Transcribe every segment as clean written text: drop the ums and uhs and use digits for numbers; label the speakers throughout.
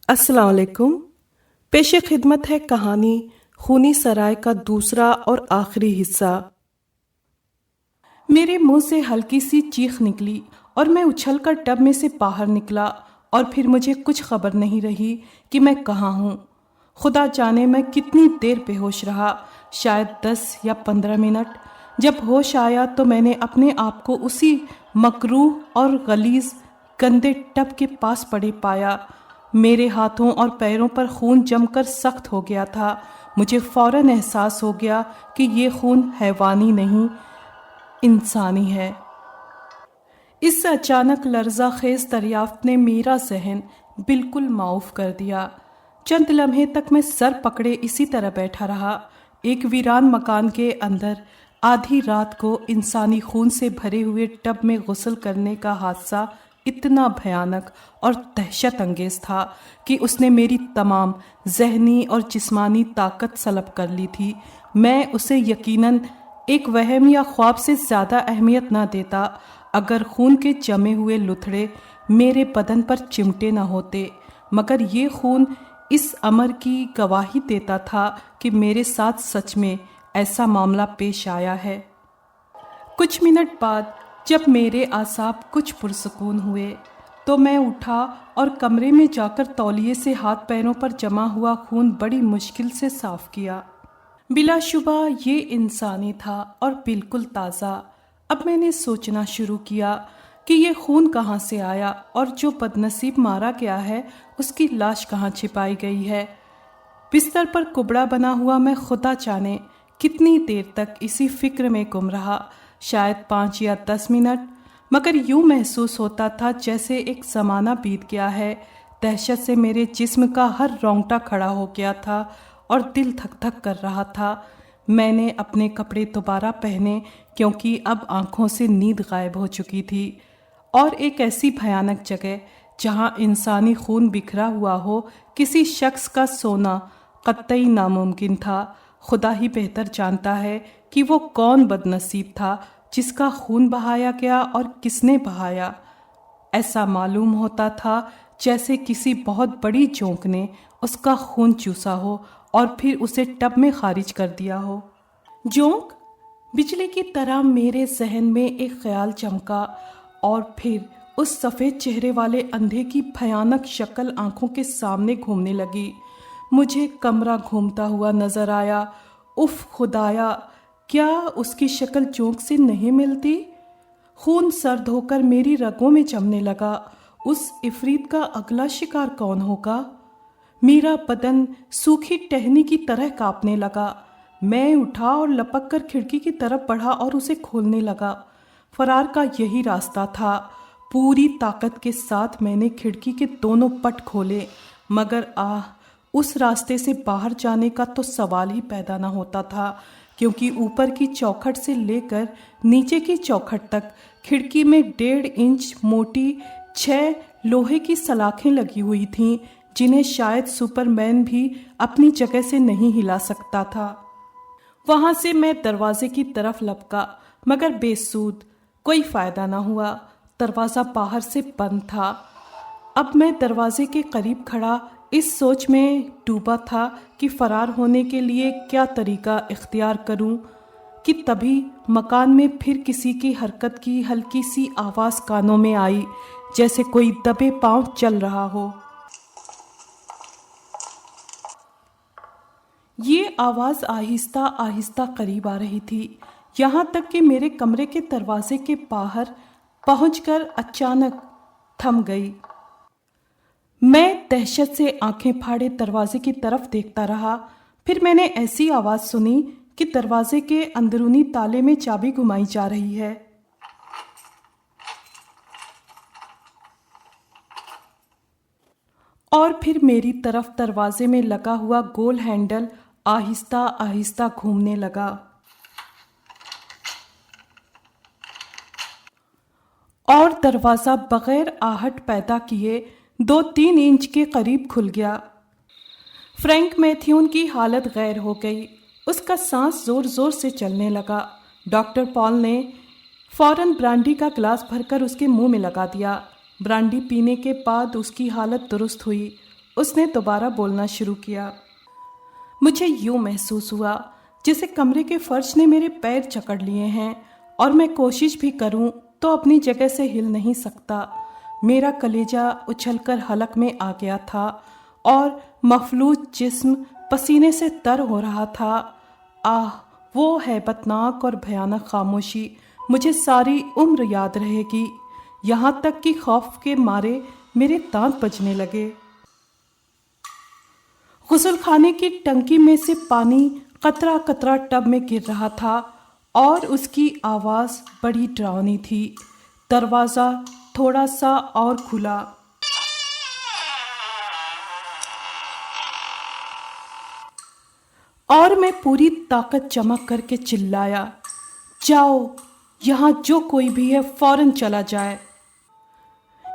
Speaker 1: अस्सलाम वालेकुम। पेश खिदमत है कहानी खूनी सराय का दूसरा और आखिरी हिस्सा। मेरे मुंह से हल्की सी चीख निकली और मैं उछलकर टब में से बाहर निकला और फिर मुझे कुछ खबर नहीं रही कि मैं कहाँ हूँ। खुदा जाने मैं कितनी देर बेहोश रहा, शायद 10 या 15 मिनट। जब होश आया तो मैंने अपने आप को उसी मकरूह और गलीज गंदे टब के पास पड़े पाया। मेरे हाथों और पैरों पर खून जमकर सख्त हो गया था। मुझे फौरन एहसास हो गया कि ये खून हैवानी नहीं, इंसानी है। इस अचानक लर्जा खेज दरियाफ्त ने मेरा जहन बिल्कुल माऊफ कर दिया। चंद लम्हे तक मैं सर पकड़े इसी तरह बैठा रहा। एक वीरान मकान के अंदर आधी रात को इंसानी खून से भरे हुए टब में गुस्ल करने का हादसा इतना भयानक और दहशत अंगेज था कि उसने मेरी तमाम जहनी और जिस्मानी ताकत सलब कर ली थी। मैं उसे यकीनन एक वहम या ख्वाब से ज़्यादा अहमियत ना देता अगर खून के जमे हुए लुथड़े मेरे बदन पर चिमटे न होते, मगर ये खून इस अमर की गवाही देता था कि मेरे साथ सच में ऐसा मामला पेश आया है। कुछ मिनट बाद जब मेरे आसाब कुछ पुरसकून हुए तो मैं उठा और कमरे में जाकर तौलिए से हाथ पैरों पर जमा हुआ खून बड़ी मुश्किल से साफ किया। बिलाशुबा ये इंसानी था और बिल्कुल ताज़ा। अब मैंने सोचना शुरू किया कि ये खून कहाँ से आया और जो बदनसीब मारा गया है उसकी लाश कहाँ छिपाई गई है। बिस्तर पर कुबड़ा बना हुआ मैं खुदा जाने कितनी देर तक इसी फिक्र में गुम रहा, शायद 5 या 10 मिनट, मगर यूं महसूस होता था जैसे एक ज़माना बीत गया है। दहशत से मेरे जिस्म का हर रोंगटा खड़ा हो गया था और दिल धक धक कर रहा था। मैंने अपने कपड़े दोबारा पहने क्योंकि अब आंखों से नींद गायब हो चुकी थी और एक ऐसी भयानक जगह जहां इंसानी खून बिखरा हुआ हो, किसी शख्स का सोना कतई नामुमकिन था। खुदा ही बेहतर जानता है कि वो कौन बदनसीब था जिसका खून बहाया गया और किसने बहाया। ऐसा मालूम होता था जैसे किसी बहुत बड़ी जोंक ने उसका खून चूसा हो और फिर उसे टब में खारिज कर दिया हो। जोंक? बिजली की तरह मेरे जहन में एक ख्याल चमका और फिर उस सफ़ेद चेहरे वाले अंधे की भयानक शक्ल आंखों के सामने घूमने लगी। मुझे कमरा घूमता हुआ नजर आया। उफ खुदाया, क्या उसकी शक्ल जोंक से नहीं मिलती? खून सर्द होकर मेरी रगों में जमने लगा। उस इफरीत का अगला शिकार कौन होगा? मेरा बदन सूखी टहनी की तरह कांपने लगा। मैं उठा और लपक कर खिड़की की तरफ बढ़ा और उसे खोलने लगा। फरार का यही रास्ता था। पूरी ताकत के साथ मैंने खिड़की के दोनों पट खोले, मगर उस रास्ते से बाहर जाने का तो सवाल ही पैदा न होता था, क्योंकि ऊपर की चौखट से लेकर नीचे की चौखट तक खिड़की में 1.5 इंच मोटी 6 लोहे की सलाखें लगी हुई थीं, जिन्हें शायद सुपरमैन भी अपनी जगह से नहीं हिला सकता था। वहां से मैं दरवाजे की तरफ लपका, मगर बेसूद, कोई फायदा ना हुआ। दरवाज़ा बाहर से बंद था। अब मैं दरवाजे के करीब खड़ा इस सोच में डूबा था कि फरार होने के लिए क्या तरीका इख्तियार करूं, कि तभी मकान में फिर किसी की हरकत की हल्की सी आवाज़ कानों में आई, जैसे कोई दबे पांव चल रहा हो। ये आवाज़ आहिस्ता आहिस्ता करीब आ रही थी, यहाँ तक कि मेरे कमरे के दरवाजे के बाहर पहुंचकर अचानक थम गई। मैं दहशत से आंखें फाड़े दरवाजे की तरफ देखता रहा। फिर मैंने ऐसी आवाज़ सुनी कि दरवाजे के अंदरूनी ताले में चाबी घुमाई जा रही है। और फिर मेरी तरफ दरवाजे में लगा हुआ गोल हैंडल आहिस्ता आहिस्ता घूमने लगा और दरवाज़ा बगैर आहट पैदा किए 2-3 इंच के करीब खुल गया। फ्रैंक मैथ्यून की हालत गैर हो गई। उसका सांस ज़ोर ज़ोर से चलने लगा। डॉक्टर पॉल ने फौरन ब्रांडी का गिलास भरकर उसके मुंह में लगा दिया। ब्रांडी पीने के बाद उसकी हालत दुरुस्त हुई। उसने दोबारा बोलना शुरू किया। मुझे यूं महसूस हुआ जैसे कमरे के फर्श ने मेरे पैर जकड़ लिए हैं और मैं कोशिश भी करूं तो अपनी जगह से हिल नहीं सकता। मेरा कलेजा उछलकर हलक में आ गया था और मफलूज जिस्म पसीने से तर हो रहा था। आह, वो हैबतनाक और भयानक खामोशी मुझे सारी उम्र याद रहेगी। यहाँ तक कि खौफ के मारे मेरे दांत बजने लगे। गुस्ल खाने की टंकी में से पानी कतरा कतरा टब में गिर रहा था और उसकी आवाज़ बड़ी डरावनी थी। दरवाज़ा थोड़ा सा और खुला। और मैं पूरी ताकत जमा करके चिल्लाया, जाओ, यहाँ जो कोई भी है फौरन चला जाए।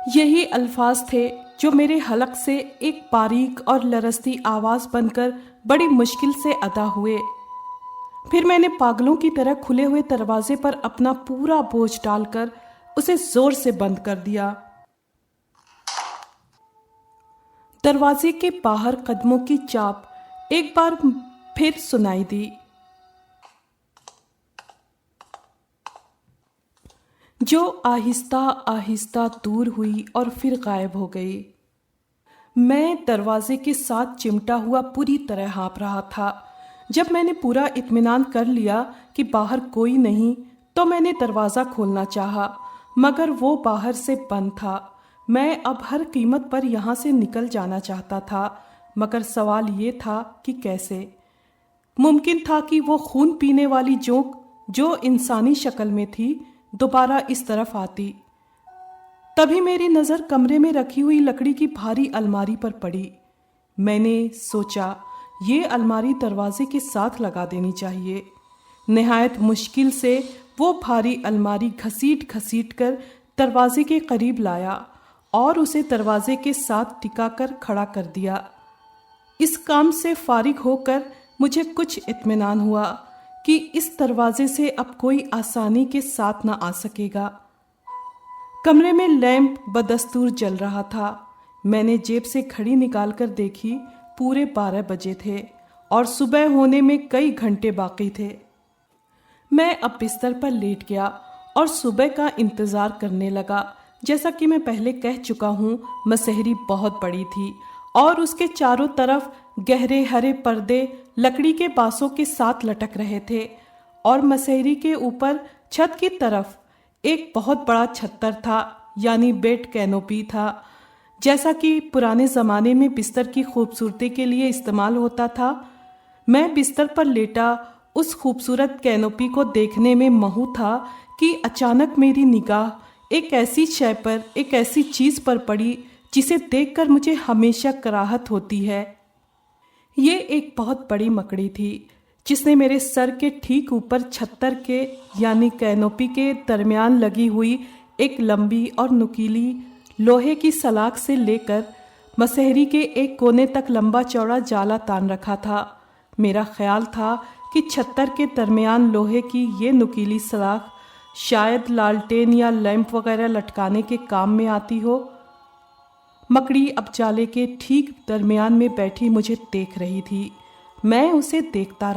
Speaker 1: यही अल्फाज थे जो मेरे हलक से एक बारीक और लरसती आवाज़ बनकर बड़ी मुश्किल से अदा हुए। फिर मैंने पागलों की तरह खुले हुए दरवाजे पर अपना पूरा बोझ डालकर उसे जोर से बंद कर दिया। दरवाजे के बाहर कदमों की चाप एक बार फिर सुनाई दी, जो आहिस्ता आहिस्ता दूर हुई और फिर गायब हो गई। मैं दरवाजे के साथ चिमटा हुआ पूरी तरह हाँप रहा था। जब मैंने पूरा इत्मीनान कर लिया कि बाहर कोई नहीं, तो मैंने दरवाज़ा खोलना चाहा, मगर वो बाहर से बंद था। मैं अब हर कीमत पर यहाँ से निकल जाना चाहता था, मगर सवाल ये था कि कैसे। मुमकिन था कि वो खून पीने वाली जोंक जो इंसानी शक्ल में थी दोबारा इस तरफ आती। तभी मेरी नज़र कमरे में रखी हुई लकड़ी की भारी अलमारी पर पड़ी। मैंने सोचा ये अलमारी दरवाजे के साथ लगा देनी चाहिए। निहायत मुश्किल से वो भारी अलमारी घसीट घसीट कर दरवाजे के करीब लाया और उसे दरवाजे के साथ टिका कर खड़ा कर दिया। इस काम से फारिग होकर मुझे कुछ इत्मीनान हुआ कि इस दरवाजे से अब कोई आसानी के साथ न आ सकेगा। कमरे में लैंप बदस्तूर जल रहा था। मैंने जेब से घड़ी निकालकर देखी, पूरे 12 बजे थे और सुबह होने में कई घंटे बाकी थे। मैं अब बिस्तर पर लेट गया और सुबह का इंतज़ार करने लगा। जैसा कि मैं पहले कह चुका हूँ, मसहरी बहुत बड़ी थी और उसके चारों तरफ गहरे हरे पर्दे लकड़ी के बांसों के साथ लटक रहे थे और मसहरी के ऊपर छत की तरफ एक बहुत बड़ा छत्तर था, यानी बेड कैनोपी था, जैसा कि पुराने ज़माने में बिस्तर की खूबसूरती के लिए इस्तेमाल होता था। मैं बिस्तर पर लेटा उस खूबसूरत कैनोपी को देखने में महू था कि अचानक मेरी निगाह एक ऐसी शय पर, एक ऐसी चीज़ पर पड़ी जिसे देखकर मुझे हमेशा कराहत होती है। ये एक बहुत बड़ी मकड़ी थी जिसने मेरे सर के ठीक ऊपर छत्तर के यानी कैनोपी के दरमियान लगी हुई एक लंबी और नुकीली लोहे की सलाख से लेकर मसहरी के एक कोने तक लंबा चौड़ा जाला तान रखा था। मेरा ख्याल था कि छत्तर के दरमियान लोहे की ये नुकीली सलाख शायद लालटेन या लैंप वगैरह लटकाने के काम में आती हो। मकड़ी अब जाले के ठीक दरमियान में बैठी मुझे देख रही थी। मैं उसे देखता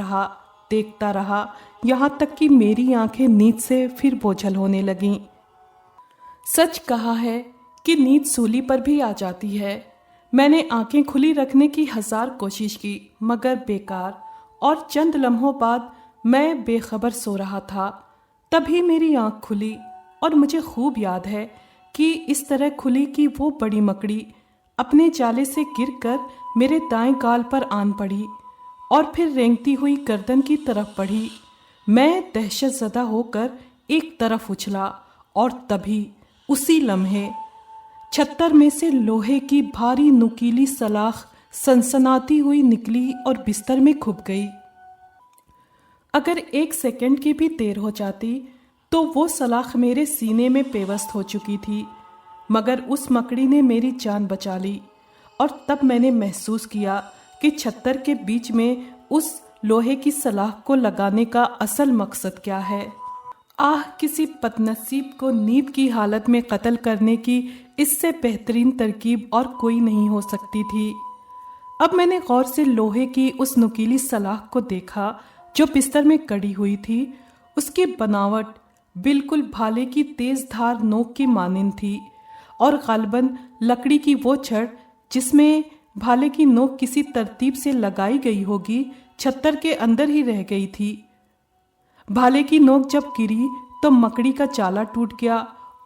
Speaker 1: रहा यहाँ तक कि मेरी आंखें नींद से फिर बोझल होने लगीं। सच कहा है कि नींद सूली पर भी आ जाती है। मैंने आंखें खुली रखने की 1000 कोशिश की, मगर बेकार, और चंद लम्हों बाद मैं बेखबर सो रहा था। तभी मेरी आंख खुली और मुझे खूब याद है कि इस तरह खुली कि वो बड़ी मकड़ी अपने जाले से गिरकर मेरे दाएं गाल पर आन पड़ी और फिर रेंगती हुई गर्दन की तरफ बढ़ी। मैं दहशतज़दा होकर एक तरफ उछला और तभी उसी लम्हे छत्तर में से लोहे की भारी नुकीली सलाख सनसनाती हुई निकली और बिस्तर में घुप गई। अगर 1 सेकंड की भी देर हो जाती तो वो सलाख मेरे सीने में पेवस्त हो चुकी थी, मगर उस मकड़ी ने मेरी जान बचा ली। और तब मैंने महसूस किया कि छत्तर के बीच में उस लोहे की सलाख को लगाने का असल मकसद क्या है। आह, किसी बदनसीब को नींद की हालत में कत्ल करने की इससे बेहतरीन तरकीब और कोई नहीं हो सकती थी। अब मैंने गौर से लोहे की उस नुकीली सलाख को देखा जो बिस्तर में कड़ी हुई थी। उसकी बनावट बिल्कुल भाले की तेज धार नोक की मानिंद थी और गालिबन लकड़ी की वो छड़ जिसमें भाले की नोक किसी तरतीब से लगाई गई होगी छत्तर के अंदर ही रह गई थी। भाले की नोक जब गिरी तो मकड़ी का चाला टूट गया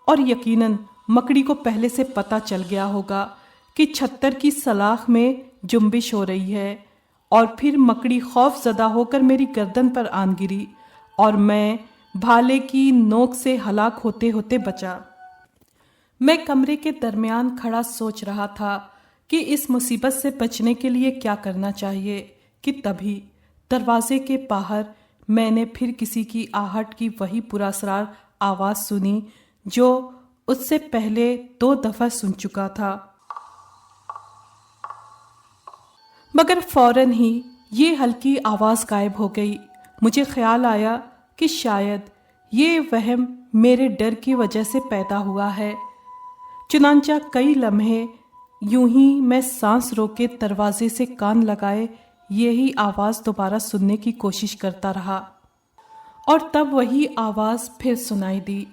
Speaker 1: और यकीनन मकड़ी को पहले से पता चल गया होगा कि छत्तर की सलाख में जुम्बिश हो रही है और फिर मकड़ी खौफजदा होकर मेरी गर्दन पर आन गिरी और मैं भाले की नोक से हलाक होते होते बचा। मैं कमरे के दरमियान खड़ा सोच रहा था कि इस मुसीबत से बचने के लिए क्या करना चाहिए कि तभी दरवाजे के बाहर मैंने फिर किसी की आहट की वही पुरअसरार आवाज़ सुनी जो उससे पहले 2 दफ़ा सुन चुका था, मगर फौरन ही ये हल्की आवाज़ गायब हो गई। मुझे ख्याल आया कि शायद ये वहम मेरे डर की वजह से पैदा हुआ है। चुनांचा कई लम्हे यूं ही मैं सांस रोके दरवाजे से कान लगाए यही आवाज़ दोबारा सुनने की कोशिश करता रहा और तब वही आवाज़ फिर सुनाई दी,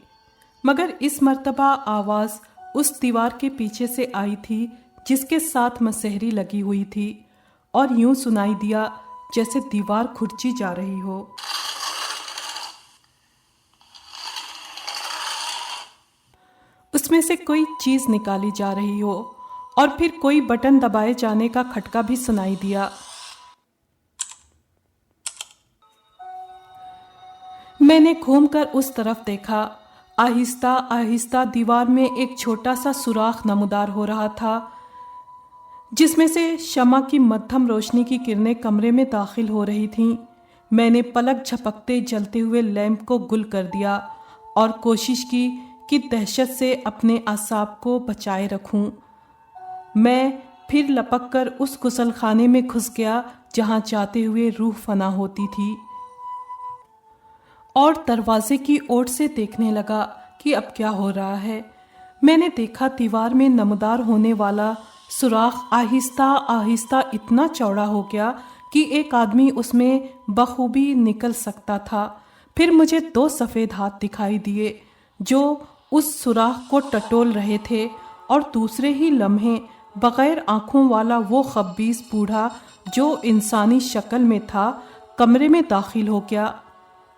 Speaker 1: मगर इस मर्तबा आवाज़ उस दीवार के पीछे से आई थी जिसके साथ मसहरी लगी हुई थी और यूं सुनाई दिया जैसे दीवार खुरची जा रही हो। उसमें से कोई चीज़ निकाली जा रही हो और फिर कोई बटन दबाए जाने का खटका भी सुनाई दिया। मैंने घूमकर उस तरफ देखा। आहिस्ता आहिस्ता दीवार में एक छोटा सा सुराख नमूदार हो रहा था जिसमें से शमा की मध्यम रोशनी की किरणें कमरे में दाखिल हो रही थीं। मैंने पलक झपकते जलते हुए लैंप को गुल कर दिया और कोशिश की कि दहशत से अपने आसाब को बचाए रखूं। मैं फिर लपक कर उस गुसलखाने में घुस गया जहां जाते हुए रूह फना होती थी और दरवाजे की ओर से देखने लगा कि अब क्या हो रहा है। मैंने देखा दीवार में नमदार होने वाला सुराख आहिस्ता आहिस्ता इतना चौड़ा हो गया कि एक आदमी उसमें बखूबी निकल सकता था। फिर मुझे 2 सफ़ेद हाथ दिखाई दिए जो उस सुराख को टटोल रहे थे और दूसरे ही लम्हे बग़ैर आँखों वाला वो खब्बीस बूढ़ा जो इंसानी शक्ल में था कमरे में दाखिल हो गया।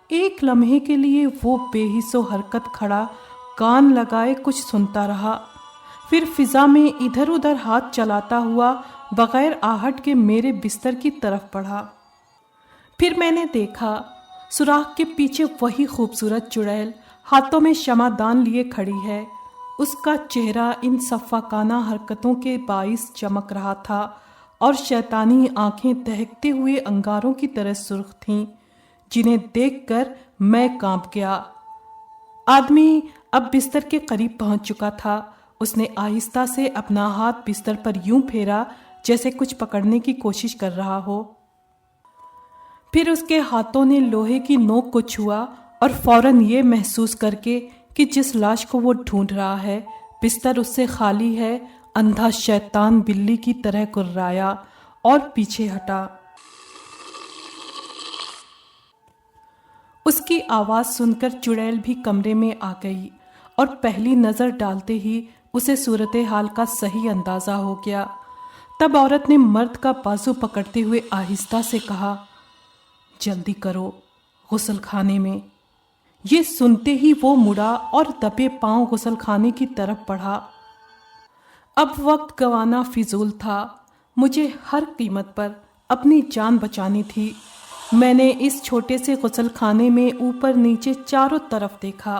Speaker 1: एक लम्हे के लिए वो बेहिस्सो हरकत खड़ा कान लगाए कुछ सुनता रहा, फिर फिजा में इधर उधर हाथ चलाता हुआ बग़ैर आहट के मेरे बिस्तर की तरफ बढ़ा। फिर मैंने देखा सुराख के पीछे वही खूबसूरत चुड़ैल हाथों में शमादान लिए खड़ी है। उसका चेहरा इन सफ़ाकाना हरकतों के बाइस चमक रहा था और शैतानी आंखें दहकते हुए अंगारों की तरह सुर्ख थीं जिन्हें देखकर मैं कांप गया। आदमी अब बिस्तर के करीब पहुंच चुका था। उसने आहिस्ता से अपना हाथ बिस्तर पर यूं फेरा जैसे कुछ पकड़ने की कोशिश कर रहा हो। फिर उसके हाथों ने लोहे की नोक को छुआ और फौरन ये महसूस करके कि जिस लाश को वो ढूंढ रहा है बिस्तर उससे खाली है, अंधा शैतान बिल्ली की तरह कुर्राया और पीछे हटा। उसकी आवाज़ सुनकर चुड़ैल भी कमरे में आ गई और पहली नज़र डालते ही उसे सूरत हाल का सही अंदाज़ा हो गया। तब औरत ने मर्द का बाजू पकड़ते हुए आहिस्ता से कहा, जल्दी करो, गुसलखाने में। ये सुनते ही वो मुड़ा और दबे पांव गुसलखाने की तरफ बढ़ा। अब वक्त गंवाना फिजूल था। मुझे हर कीमत पर अपनी जान बचानी थी। मैंने इस छोटे से गुसलखाने में ऊपर नीचे चारों तरफ देखा।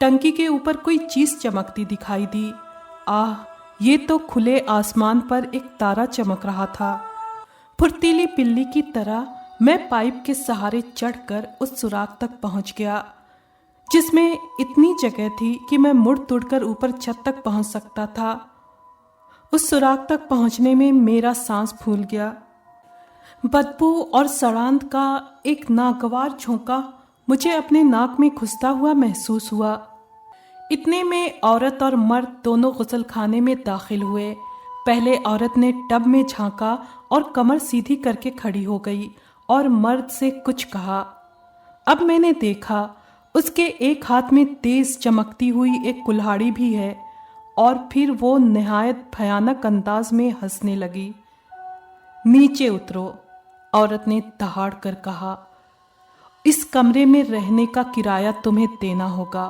Speaker 1: टंकी के ऊपर कोई चीज़ चमकती दिखाई दी। आह, ये तो खुले आसमान पर एक तारा चमक रहा था। फुर्तीली बिल्ली की तरह मैं पाइप के सहारे चढ़कर उस सुराख तक पहुंच गया जिसमें इतनी जगह थी कि मैं मुड़ तुड़कर ऊपर छत तक पहुंच सकता था। उस सुराख तक पहुंचने में मेरा सांस फूल गया। बदबू और सड़ांध का एक नागवार झोंका मुझे अपने नाक में घुसता हुआ महसूस हुआ। इतने में औरत और मर्द दोनों गुसल खाने में दाखिल हुए। पहले औरत ने टब में झांका और कमर सीधी करके खड़ी हो गई और मर्द से कुछ कहा। अब मैंने देखा उसके एक हाथ में तेज चमकती हुई एक कुल्हाड़ी भी है और फिर वो निहायत भयानक अंदाज में हंसने लगी। नीचे उतरो, औरत ने दहाड़ कर कहा। इस कमरे में रहने का किराया तुम्हें देना होगा।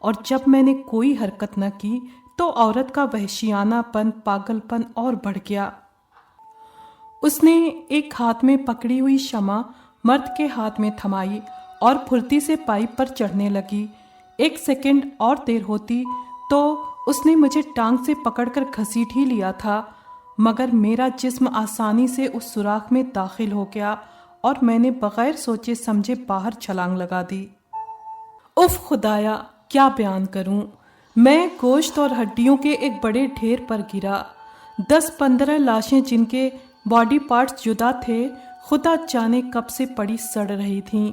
Speaker 1: और जब मैंने कोई हरकत न की तो औरत का वहशियानापन, पागलपन और बढ़ गया। उसने एक हाथ में पकड़ी हुई शमा मर्द के हाथ में थमाई और फुर्ती से पाइप पर चढ़ने लगी। 1 सेकंड और देर होती तो उसने मुझे टांग से पकड़कर घसीट ही लिया था, मगर मेरा जिस्म आसानी से उस सुराख में दाखिल हो गया और मैंने बगैर सोचे समझे बाहर छलांग लगा दी। उफ खुदाया, क्या बयान करूं। मैं गोश्त और हड्डियों के एक बड़े ढेर पर गिरा। 10-15 लाशें जिनके बॉडी पार्ट्स जुदा थे, खुदा जाने कब से पड़ी सड़ रही थीं।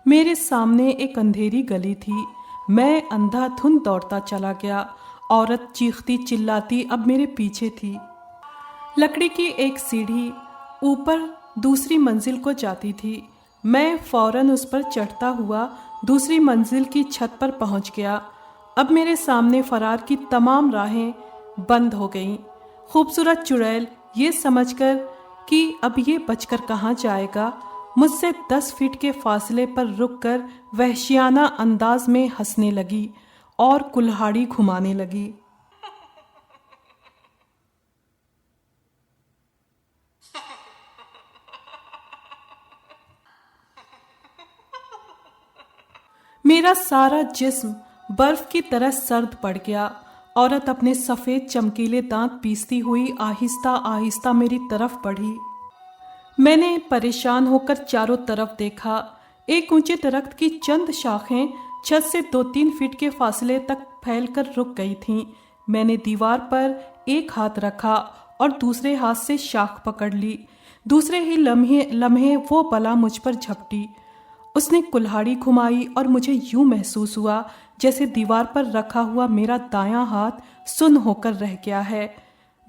Speaker 1: मेरे सामने एक अंधेरी गली थी। मैं अंधाधुंध दौड़ता चला गया। औरत चीखती चिल्लाती अब मेरे पीछे थी। लकड़ी की एक सीढ़ी ऊपर दूसरी मंजिल को जाती थी। मैं फौरन उस पर चढ़ता हुआ दूसरी मंजिल की छत पर पहुंच गया। अब मेरे सामने फरार की तमाम राहें बंद हो गईं। खूबसूरत चुड़ैल ये समझकर कि अब ये बचकर कहाँ जाएगा, मुझसे 10 फीट के फासले पर रुककर वहशियाना अंदाज में हंसने लगी और कुल्हाड़ी घुमाने लगी। मेरा सारा जिस्म बर्फ की तरह सर्द पड़ गया। औरत अपने सफ़ेद चमकीले दांत पीसती हुई आहिस्ता आहिस्ता मेरी तरफ बढ़ी। मैंने परेशान होकर चारों तरफ देखा। एक ऊंचे दरख्त की चंद शाखें छत से 2-3 फीट के फासले तक फैलकर रुक गई थीं। मैंने दीवार पर एक हाथ रखा और दूसरे हाथ से शाख पकड़ ली। दूसरे ही लम्हे वो बला मुझ पर झपटी। उसने कुल्हाड़ी घुमाई और मुझे यूं महसूस हुआ जैसे दीवार पर रखा हुआ मेरा दायां हाथ सुन्न होकर रह गया है।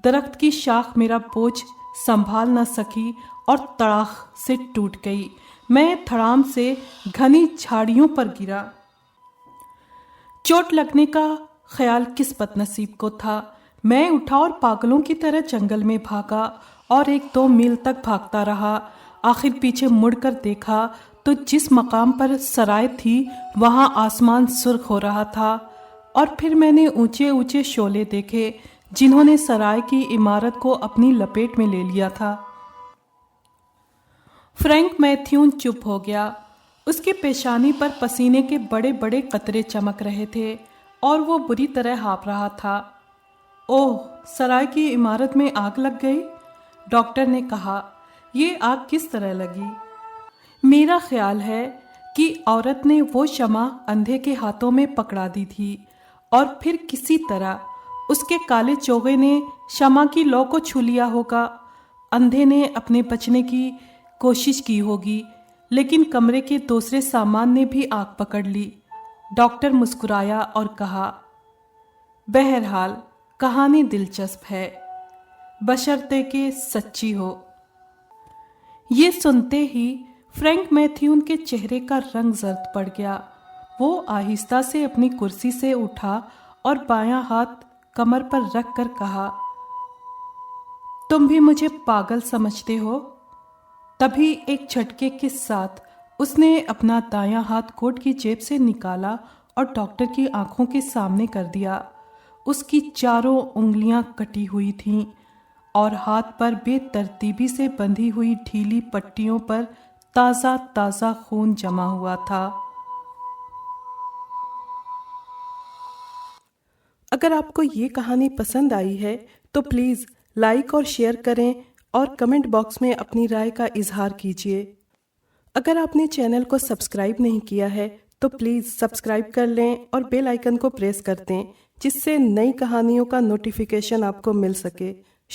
Speaker 1: दरख्त की शाख मेरा बोझ संभाल न सकी और तड़ाक से टूट गई। मैं धड़ाम से घनी झाड़ियों पर गिरा। चोट लगने का ख्याल किस बदनसीब को था। मैं उठा और पागलों की तरह जंगल में भागा और 1-2 मील तक भागता रहा। आखिर पीछे मुड़कर देखा तो जिस मकाम पर सराय थी वहां आसमान सुर्ख हो रहा था और फिर मैंने ऊंचे ऊंचे शोले देखे जिन्होंने सराय की इमारत को अपनी लपेट में ले लिया था। फ्रैंक मैथ्यून चुप हो गया। उसकी पेशानी पर पसीने के बड़े बड़े कतरे चमक रहे थे और वो बुरी तरह हाँफ रहा था। ओह, सराय की इमारत में आग लग गई, डॉक्टर ने कहा। ये आग किस तरह लगी? मेरा ख्याल है कि औरत ने वो शमा अंधे के हाथों में पकड़ा दी थी और फिर किसी तरह उसके काले चोगे ने शमा की लौ को छू लिया होगा। अंधे ने अपने बचने की कोशिश की होगी, लेकिन कमरे के दूसरे सामान ने भी आग पकड़ ली। डॉक्टर मुस्कुराया और कहा, बहरहाल कहानी दिलचस्प है, बशर्ते कि सच्ची हो। ये सुनते ही फ्रैंक मैथ्यून के चेहरे का रंग जर्द पड़ गया। वो आहिस्ता से अपनी कुर्सी से उठा और बायां हाथ कमर पर रख कर कहा, तुम भी मुझे पागल समझते हो? तभी एक झटके के साथ उसने अपना दायां हाथ कोट की जेब से निकाला और डॉक्टर की आंखों के सामने कर दिया। उसकी चारों उंगलियां कटी हुई थीं और हाथ पर बेतरतीबी से बंधी हुई ढीली पट्टियों पर ताज़ा ताज़ा खून जमा हुआ था।
Speaker 2: अगर आपको ये कहानी पसंद आई है तो प्लीज़ लाइक और शेयर करें और कमेंट बॉक्स में अपनी राय का इजहार कीजिए। अगर आपने चैनल को सब्सक्राइब नहीं किया है तो प्लीज़ सब्सक्राइब कर लें और बेल आइकन को प्रेस कर दें, जिससे नई कहानियों का नोटिफिकेशन आपको मिल सके।